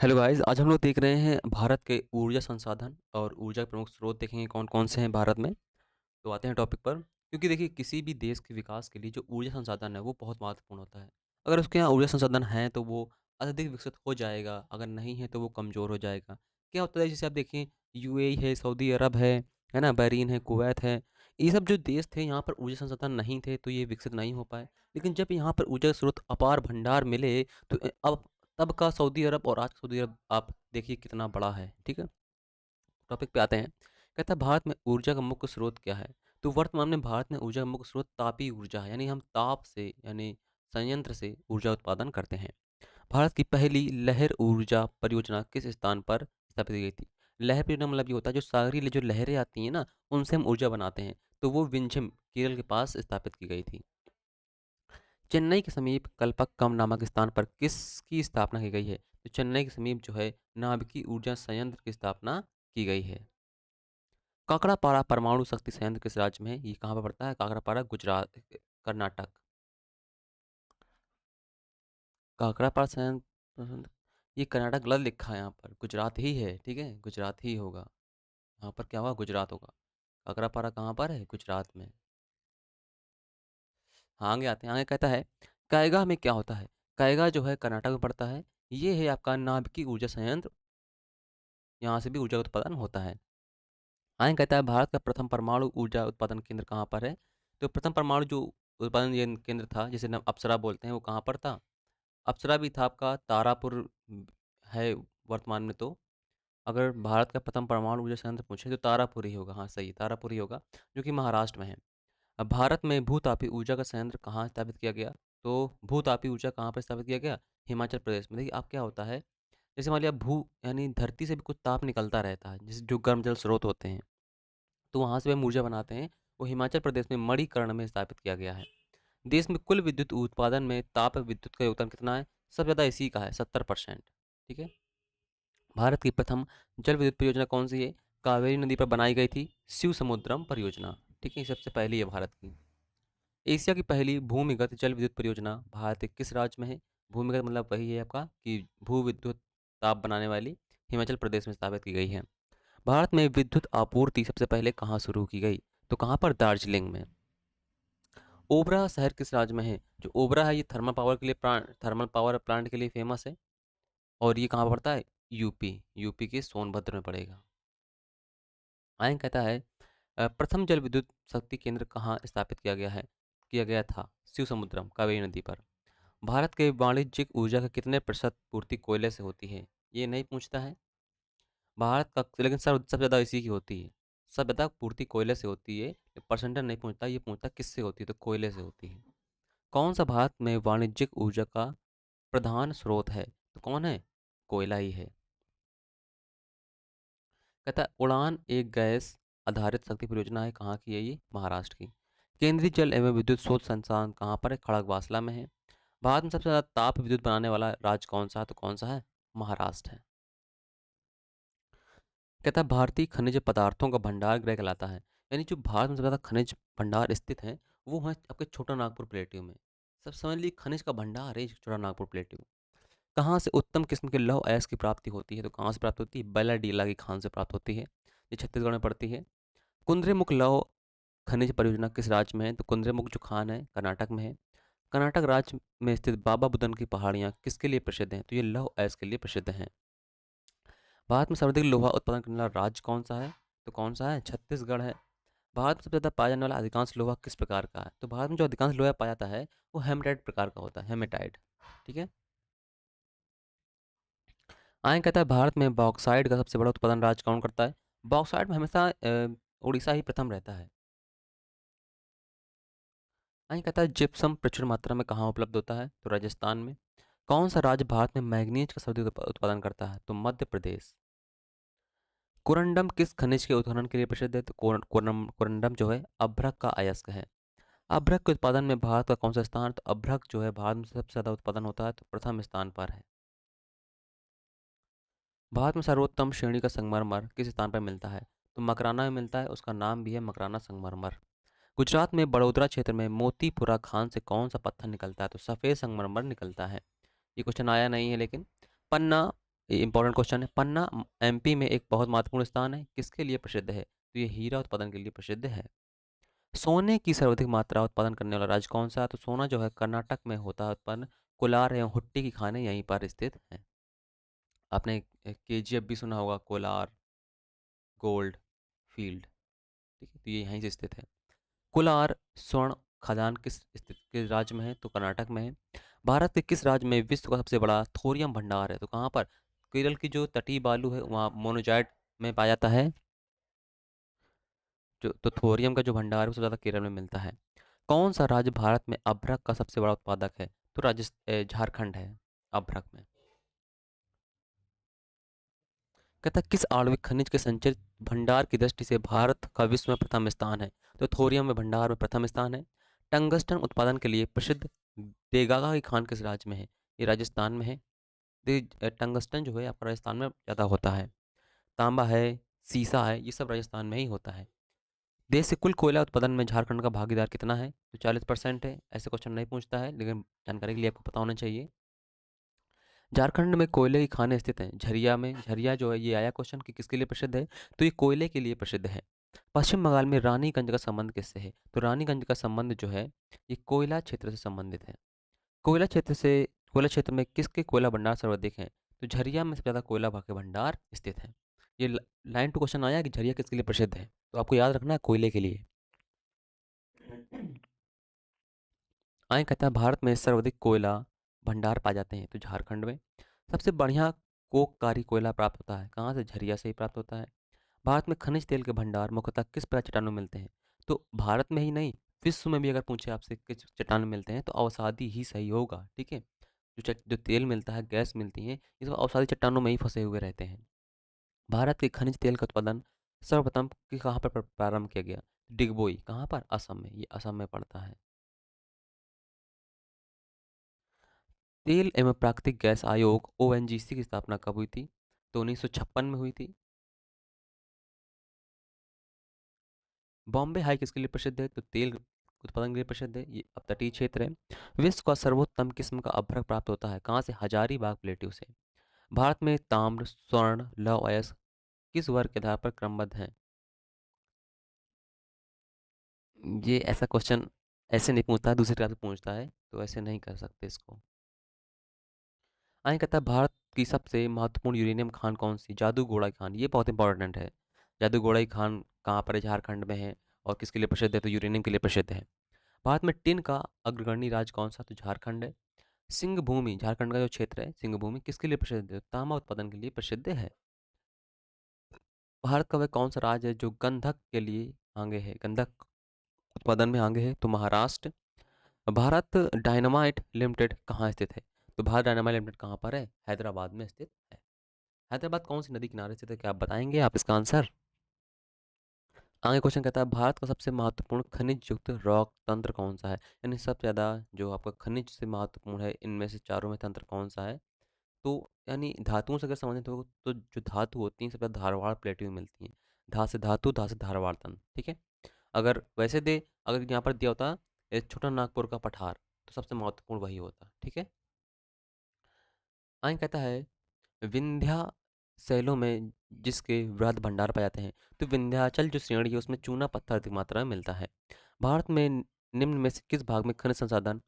Hello guys, आज हम लोग देख रहे हैं भारत के ऊर्जा संसाधन और ऊर्जा के प्रमुख स्रोत देखेंगे कौन-कौन से हैं भारत में। तो आते हैं टॉपिक पर, क्योंकि देखिए किसी भी देश के विकास के लिए जो ऊर्जा संसाधन है वो बहुत महत्वपूर्ण होता है। अगर उसके यहाँ ऊर्जा संसाधन हैं तो वो अत्यधिक विकसित हो जाएगा, अगर नहीं है तो वो कमज़ोर हो जाएगा। क्या होता है जैसे आप देखें यूएई है, सऊदी अरब है ना? बहरीन है, कुवैत है, ये सब जो देश थे यहाँ पर ऊर्जा संसाधन नहीं थे तो ये विकसित नहीं हो पाए। लेकिन जब यहाँ पर ऊर्जा स्रोत अपार भंडार मिले तो अब तब का सऊदी अरब और आज का सऊदी अरब आप देखिए कितना बड़ा है, ठीक है? टॉपिक पे आते हैं। कहता है भारत में ऊर्जा का मुख्य स्रोत क्या है? तो वर्तमान में भारत में ऊर्जा का मुख्य स्रोत तापीय ऊर्जा है, यानी हम ताप से यानी संयंत्र से ऊर्जा उत्पादन करते हैं। भारत की पहली लहर ऊर्जा परियोजना किस स्थान पर स्थापित की गई थी? लहर परियोजना मतलब ये होता है जो सागरीय जो लहरें आती हैं ना, उनसे हम ऊर्जा बनाते हैं। तो वो विंझम केरल के पास स्थापित की गई थी। चेन्नई के समीप कल्पक्कम नामक स्थान पर किसकी स्थापना की गई है? तो चेन्नई के समीप जो है नाभिकीय ऊर्जा संयंत्र की स्थापना की गई है। काकड़ापारा परमाणु शक्ति संयंत्र किस राज्य में है? ये कहाँ पे पड़ता है? काकड़ापारा गुजरात कर्नाटक। काकड़ापारा संयंत्र ये कर्नाटक गलत लिखा है यहाँ पर, गुजरात ही है, ठीक है? गुजरात ही होगा। यहाँ पर क्या होगा? गुजरात होगा। काकड़ापारा कहाँ पर है? गुजरात में। हाँ, आगे आते हैं। आगे कहता है कायगा में क्या होता है? कायगा जो है कर्नाटक में पड़ता है। ये है आपका नाभिकीय ऊर्जा संयंत्र, यहाँ से भी ऊर्जा उत्पादन होता है। आगे कहता है भारत का प्रथम परमाणु ऊर्जा उत्पादन केंद्र कहाँ पर है? तो प्रथम परमाणु जो उत्पादन ये केंद्र था जिसे हम अप्सरा बोलते हैं वो कहाँ पर था? अप्सरा भी था आपका तारापुर है वर्तमान में। तो अगर भारत का प्रथम परमाणु ऊर्जा संयंत्र पूछे तो तारापुर ही होगा। हाँ सही, तारापुर ही होगा जो कि महाराष्ट्र में है। अब भारत में भूतापी ऊर्जा का संयंत्र कहाँ स्थापित किया गया? तो भूतापी ऊर्जा कहाँ पर स्थापित किया गया? हिमाचल प्रदेश में। देखिए अब क्या होता है, जैसे मान लिया भू यानी धरती से भी कुछ ताप निकलता रहता है, जैसे जो गर्म जल स्रोत होते हैं, तो वहाँ से हम ऊर्जा बनाते हैं। वो हिमाचल प्रदेश में मणिकर्ण में स्थापित किया गया है। देश में कुल विद्युत उत्पादन में ताप विद्युत का योगदान कितना है? सबसे ज़्यादा इसी का है, 70%। ठीक है। भारत की प्रथम जल विद्युत परियोजना कौन सी है? कावेरी नदी पर बनाई गई थी शिव समुद्रम परियोजना। ठीक है, ये सबसे पहली है भारत की। एशिया की पहली भूमिगत जल विद्युत परियोजना भारत के किस राज्य में है? भूमिगत मतलब वही है आपका कि भू विद्युत ताप बनाने वाली, हिमाचल प्रदेश में स्थापित की गई है। भारत में विद्युत आपूर्ति सबसे पहले कहाँ शुरू की गई? तो कहाँ पर? दार्जिलिंग में। ओबरा शहर किस राज्य में है? जो ओबरा है ये थर्मल पावर प्लांट के लिए फेमस है। और ये कहाँ पड़ता है? यूपी। यूपी के सोनभद्र में पड़ेगा। आयन कहता है प्रथम जल विद्युत शक्ति केंद्र कहाँ स्थापित किया गया था? शिव समुद्रम, कावेरी नदी पर। भारत के वाणिज्यिक ऊर्जा का कितने प्रतिशत पूर्ति कोयले से होती है? ये नहीं पूछता है भारत का, लेकिन सर सबसे ज़्यादा इसी की होती है। सबसे ज़्यादा पूर्ति कोयले से होती है। परसेंटेज नहीं पूछता, ये पूछता किससे होती है? तो कोयले से होती है। कौन सा भारत में वाणिज्यिक ऊर्जा का प्रधान स्रोत है? तो कौन है? कोयला ही है। कहता है उड़ान एक गैस आधारित शक्ति परियोजना है, कहाँ की है ये? महाराष्ट्र की। केंद्रीय जल एवं विद्युत स्रोत संस्थान कहाँ पर है? खड़गवासला में है। भारत में सबसे ज़्यादा ताप विद्युत बनाने वाला राज्य कौन सा है? तो कौन सा है? महाराष्ट्र है। कहता है भारतीय खनिज पदार्थों का भंडार गृह कहलाता है, यानी जो भारत में सबसे ज़्यादा खनिज भंडार स्थित है वो है आपके छोटा नागपुर प्लेट्यू में। सब समझ लीजिए खनिज का भंडार है छोटा नागपुर प्लेट्यू। कहाँ से उत्तम किस्म के लौह अयस्क की प्राप्ति होती है? तो कहाँ से प्राप्त होती है? बैलाडीला की खान से प्राप्त होती है, ये छत्तीसगढ़ में पड़ती है। कुंद्रेमुख लौह खनिज परियोजना किस राज्य में है? तो कुंद्रेमुख जो खान है कर्नाटक में है। कर्नाटक राज्य में स्थित बाबा बुदन की पहाड़ियाँ किसके लिए प्रसिद्ध हैं? तो ये लौह अयस्क के लिए प्रसिद्ध हैं। भारत में सर्वाधिक लोहा उत्पादन करने वाला राज्य कौन सा है? तो कौन सा है? छत्तीसगढ़ है। भारत में सबसे ज़्यादा पाया जाने वाला अधिकांश लोहा किस प्रकार का है? तो भारत में जो अधिकांश लोहा पाया जाता है वो हेमेटाइट प्रकार का होता है, हेमेटाइट। ठीक है। आयन कहता है भारत में बॉक्साइट का सबसे बड़ा उत्पादन राज्य कौन करता है? बॉक्साइट में हमेशा उड़ीसा ही प्रथम रहता है। आयन कहता है जिप्सम प्रचुर मात्रा में कहाँ उपलब्ध होता है? तो राजस्थान में। कौन सा राज्य भारत में मैग्नीज का सर्वाधिक उत्पादन करता है? तो मध्य प्रदेश। कोरंडम किस खनिज के उत्खनन के लिए प्रसिद्ध है? तो कोरंडम जो है अभ्रक का अयस्क है। अभ्रक के उत्पादन में भारत का कौन सा स्थान? तो अभ्रक जो है भारत में सबसे ज़्यादा उत्पादन होता है तो प्रथम स्थान पर है। भारत में सर्वोत्तम श्रेणी का संगमरमर किस स्थान पर मिलता है? तो मकराना में मिलता है, उसका नाम भी है मकराना संगमरमर। गुजरात में बड़ोदरा क्षेत्र में मोतीपुरा खान से कौन सा पत्थर निकलता है? तो सफ़ेद संगमरमर निकलता है। ये क्वेश्चन आया नहीं है लेकिन। पन्ना इंपॉर्टेंट क्वेश्चन है। पन्ना एमपी में एक बहुत महत्वपूर्ण स्थान है, किसके लिए प्रसिद्ध है? तो ये हीरा उत्पादन के लिए प्रसिद्ध है। सोने की सर्वाधिक मात्रा उत्पादन करने वाला राज्य कौन सा है? तो सोना जो है कर्नाटक में होता है उत्पन्न। कोलार एवं हुट्टी की खानें यहीं पर स्थित हैं। आपने केजीएफ भी सुना होगा, कोलार गोल्ड फील्ड, ठीक है, तो ये यहीं से स्थित है। कोलार स्वर्ण खदान किस स्थित के राज्य में है? तो कर्नाटक में है। भारत के किस राज्य में विश्व का सबसे बड़ा थोरियम भंडार है? तो कहाँ पर? केरल की जो तटीय बालू है वहाँ मोनोजाइट में पाया जाता है। जो तो थोरियम का जो भंडार है वो सबसे ज़्यादा केरल में मिलता है। कौन सा राज्य भारत में अभ्रक का सबसे बड़ा उत्पादक है? तो झारखंड है अभ्रक में। कहता है किस आणविक खनिज के संचित भंडार की दृष्टि से भारत का विश्व में प्रथम स्थान है? तो थोरियम में भंडार में प्रथम स्थान है। टंगस्टन उत्पादन के लिए प्रसिद्ध देगागा की खान किस राज्य में है? ये राजस्थान में है। टंगस्टन जो है आपका राजस्थान में ज़्यादा होता है। तांबा है, सीसा है, ये सब राजस्थान में ही होता है। देश से कुल कोयला उत्पादन में झारखंड का भागीदार कितना है? तो 40% है। ऐसे क्वेश्चन नहीं पूछता है, लेकिन जानकारी के लिए आपको पता होना चाहिए। झारखंड में कोयले की खानें स्थित हैं। झरिया में, झरिया जो है ये आया क्वेश्चन कि किसके लिए प्रसिद्ध है? तो ये कोयले के लिए प्रसिद्ध है। पश्चिम बंगाल में रानीगंज का संबंध किससे है? तो रानीगंज का संबंध जो है ये कोयला क्षेत्र से संबंधित है। कोयला क्षेत्र से कोयला क्षेत्र में किसके कोयला भंडार सर्वाधिक हैं? तो झरिया में सबसे ज़्यादा कोयला के भंडार स्थित है। ये लाइन टू क्वेश्चन आया कि झरिया किसके लिए प्रसिद्ध है, तो आपको याद रखना है कोयले के लिए। आए कहता है भारत में सर्वाधिक कोयला भंडार पाए जाते हैं, तो झारखंड में। सबसे बढ़िया कोककारी कोयला प्राप्त होता है कहाँ से? झरिया से ही प्राप्त होता है। भारत में खनिज तेल के भंडार मुख्यतः किस प्रकार चट्टानों में मिलते हैं? तो भारत में ही नहीं, विश्व में भी अगर पूछे आपसे किस चट्टान में मिलते हैं तो अवसादी ही सही होगा, ठीक है। जो तेल मिलता है, गैस मिलती है, ये सब अवसादी चट्टानों में ही फंसे हुए रहते हैं। भारत के खनिज तेल का उत्पादन सर्वप्रथम कहाँ पर प्रारंभ किया गया? डिगबोई कहाँ पर? असम में, ये असम में पड़ता है। तेल एवं प्राकृतिक गैस आयोग ओएनजीसी की स्थापना कब हुई थी? तो 1956 में हुई थी। बॉम्बे हाई किसके लिए प्रसिद्ध है? तो तेल उत्पादन के लिए प्रसिद्ध है, ये अपतटीय क्षेत्र है। विश्व का सर्वोत्तम किस्म का अभ्रक प्राप्त होता है कहाँ से? हजारीबाग प्लेट्यू से। भारत में ताम्र, स्वर्ण, लौह अयस्क किस वर्ग के आधार पर क्रमबद्ध हैं? ये ऐसा क्वेश्चन ऐसे नहीं पूछता है, दूसरी तरह से पूछता है, तो ऐसे नहीं कर सकते इसको। आगे कहता है भारत की सबसे महत्वपूर्ण यूरेनियम खान कौन सी? जादू घोड़ा की खान, ये बहुत इंपॉर्टेंट है। जादू घोड़ा की खान कहाँ पर है? झारखंड में है। और किसके लिए प्रसिद्ध है? तो यूरेनियम के लिए प्रसिद्ध है। भारत में टिन का अग्रगण्य राज्य कौन सा? तो झारखंड है। सिंह भूमि, झारखंड का जो क्षेत्र है सिंह भूमि, किसके लिए प्रसिद्ध है? तांबा उत्पादन के लिए प्रसिद्ध है। भारत का वह कौन सा राज्य है जो गंधक के लिए आगे है, गंधक उत्पादन में आगे है? तो महाराष्ट्र। भारत डायनामाइट लिमिटेड कहाँ स्थित है? तो भारत डायनामाइट लिमिटेड कहाँ पर है? हैदराबाद में स्थित है। हैदराबाद कौन सी नदी किनारे स्थित है, क्या आप बताएंगे आप इसका आंसर? आगे क्वेश्चन कहता है भारत का सबसे महत्वपूर्ण खनिज युक्त रॉक तंत्र कौन सा है? यानी सबसे ज़्यादा जो आपका खनिज से महत्वपूर्ण है इनमें से चारों में तंत्र कौन सा है? तो यानी धातुओं से अगर संबंधित हो तो जो धातु होती हैं सबसे ज़्यादा धारवाड़ प्लेटों में मिलती हैं। धा से धातु, धा से धारवाड़ तंत्र, ठीक है। अगर वैसे दे, अगर यहाँ पर दिया होता छोटा नागपुर का पठार, तो सबसे महत्वपूर्ण वही होता, ठीक है। आगे कहता है विंध्या शैलों में जिसके वृहद भंडार पाए जाते हैं, तो विंध्याचल जो श्रेणी है उसमें चूना पत्थर अधिक मात्रा में मिलता है। भारत में निम्न में से किस भाग में खनिज संसाधन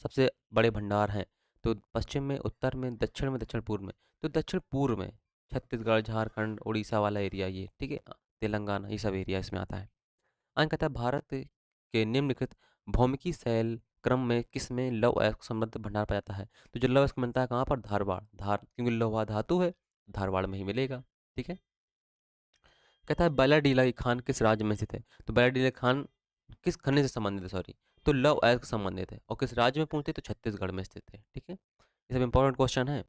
सबसे बड़े भंडार हैं? तो पश्चिम में, उत्तर में, दक्षिण में, दक्षिण पूर्व में। तो दक्षिण पूर्व में छत्तीसगढ़, झारखंड, उड़ीसा वाला एरिया, ये ठीक है, तेलंगाना, ये सब एरिया इसमें आता है। आगे कहता है भारत के निम्नलिखित भौमिकी शैल क्रम में किसमें लौह अयस्क समृद्ध भंडार पाया जाता है? तो जो लौह अयस्क मिलता है कहाँ पर? धारवाड़, क्योंकि लोहा धातु है, धारवाड़ में ही मिलेगा, ठीक है। कहता है बैलाडीला की खान किस राज्य में स्थित है? तो बैलाडीला की खान किस खनिज से संबंधित है? सॉरी, तो लौह अयस्क से संबंधित है। और किस राज्य में पूछते हैं? तो छत्तीसगढ़ में स्थित है, ठीक है। ये सब इंपॉर्टेंट क्वेश्चन है।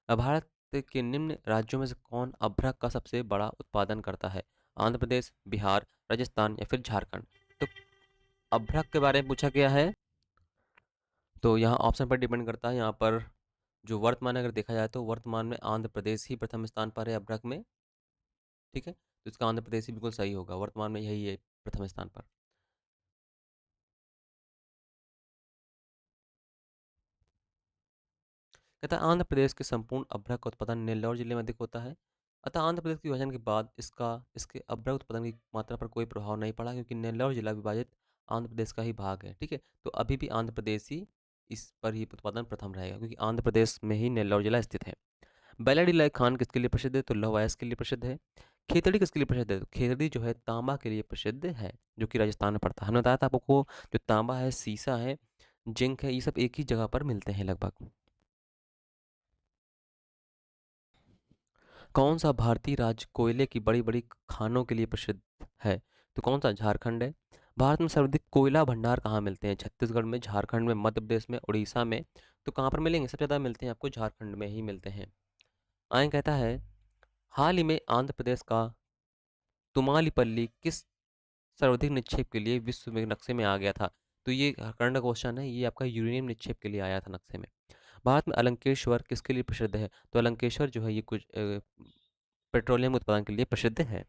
अब भारत के निम्न राज्यों में से कौन अभ्रक का सबसे बड़ा उत्पादन करता है? आंध्र प्रदेश, बिहार, राजस्थान या फिर झारखंड? तो अभ्रक के बारे में पूछा गया है, तो यहाँ ऑप्शन पर डिपेंड करता है। यहाँ पर जो वर्तमान अगर देखा जाए तो वर्तमान में आंध्र प्रदेश ही प्रथम स्थान पर है अभ्रक में, ठीक है। तो इसका आंध्र प्रदेश ही बिल्कुल सही होगा, वर्तमान में यही है प्रथम स्थान पर। कहता है आंध्र प्रदेश के संपूर्ण अभ्रक का उत्पादन नेल्लौर जिले में अधिक होता है। अतः आंध्र प्रदेश के विभाजन के बाद इसके अभ्रक उत्पादन की मात्रा पर कोई प्रभाव नहीं पड़ा, क्योंकि नेल्लौर जिला विभाजित आंध्र प्रदेश का ही भाग है। ठीक है, तो अभी भी आंध्र प्रदेश ही इस पर ही उत्पादन प्रथम रहेगा, क्योंकि आंध्र प्रदेश में ही नेल्लौर जिला स्थित है। बैलाडीला खान किसके लिए प्रसिद्ध है? तो लौह अयस्क के लिए प्रसिद्ध है। खेतड़ी किसके लिए प्रसिद्ध है? तो खेतड़ी जो है तांबा के लिए प्रसिद्ध है, जो कि राजस्थान में पड़ता है। हमने बताया था आपको, जो तांबा है, सीसा है, जिंक है, ये सब एक ही जगह पर मिलते हैं लगभग। कौन सा भारतीय राज्य कोयले की बड़ी बड़ी खानों के लिए प्रसिद्ध है? तो कौन सा? झारखंड है। भारत में सर्वाधिक कोयला भंडार कहाँ मिलते हैं? छत्तीसगढ़ में, झारखंड में, मध्य प्रदेश में, उड़ीसा में। तो कहाँ पर मिलेंगे? सबसे ज़्यादा मिलते हैं आपको झारखंड में ही मिलते हैं। आगे कहता है हाल ही में आंध्र प्रदेश का तुमालीपल्ली किस सर्वाधिक निक्षेप के लिए विश्व में नक्शे में आ गया था? तो ये करंट क्वेश्चन है, ये आपका यूरेनियम निक्षेप के लिए आया था नक्शे में। भारत में अलंकेश्वर किसके लिए प्रसिद्ध है? तो अलंकेश्वर जो है ये कुछ पेट्रोलियम उत्पादन के लिए प्रसिद्ध है।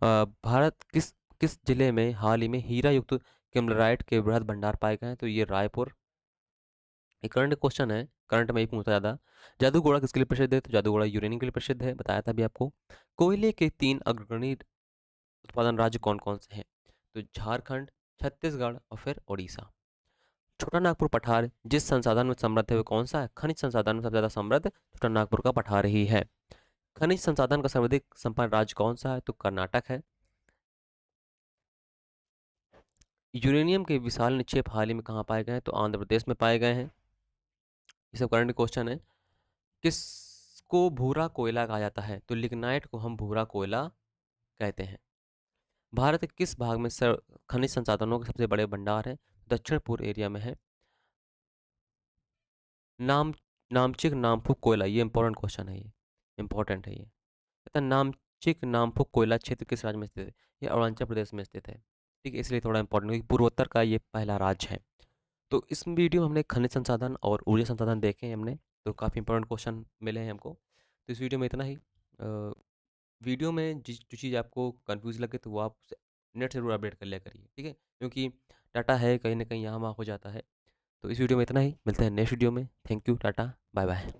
भारत किस किस जिले में हाल ही में हीरा युक्त किमलराइट के बृहद भंडार पाए गए हैं? तो ये रायपुर। एक करंट क्वेश्चन है, करंट में ही पूछता ज़्यादा। जादूगोड़ा किसके लिए प्रसिद्ध है? तो जादूगोड़ा यूरेनियम के लिए प्रसिद्ध है, बताया था अभी आपको। कोयले के 3 अग्रणी उत्पादन राज्य कौन कौन से हैं? तो झारखंड, छत्तीसगढ़ और फिर उड़ीसा। छोटा नागपुर पठार जिस संसाधन में समृद्ध है वो कौन सा है? खनिज संसाधन में सबसे ज्यादा समृद्ध छोटा नागपुर का पठार ही है। खनिज संसाधन का सर्वाधिक संपन्न राज्य कौन सा है? तो कर्नाटक है। यूरेनियम के विशाल निक्षेप हाल ही में कहाँ पाए गए हैं? तो आंध्र प्रदेश में पाए गए हैं। ये सब करंट क्वेश्चन है। किसको भूरा कोयला कहा जाता है? तो लिग्नाइट को हम भूरा कोयला कहते हैं। भारत के किस भाग में खनिज संसाधनों के सबसे बड़े भंडार हैं? दक्षिण पूर्व एरिया में है। नाम नामचिक नामफुक कोयला, ये इंपॉर्टेंट क्वेश्चन है, ये इंपॉर्टेंट है ये। कहता है नामचिक नामफुक कोयला क्षेत्र किस राज्य में स्थित है? ये अरुणाचल प्रदेश में स्थित है। ठीक है, इसलिए थोड़ा इंपॉर्टेंट, क्योंकि पूर्वोत्तर का ये पहला राज्य है। तो इस वीडियो में हमने खनिज संसाधन और ऊर्जा संसाधन देखे हैं हमने, तो काफ़ी इंपॉर्टेंट क्वेश्चन मिले हैं हमको। तो इस वीडियो में इतना ही। वीडियो में जो चीज़ आपको कंफ्यूज लगे तो वो आप नेट से ज़रूर अपडेट कर लिया करिए, ठीक है, क्योंकि डाटा है कहीं ना कहीं यहाँ वहाँ हो जाता है। तो इस वीडियो में इतना ही, मिलते हैं नेक्स्ट वीडियो में। Thank you, tata, bye bye.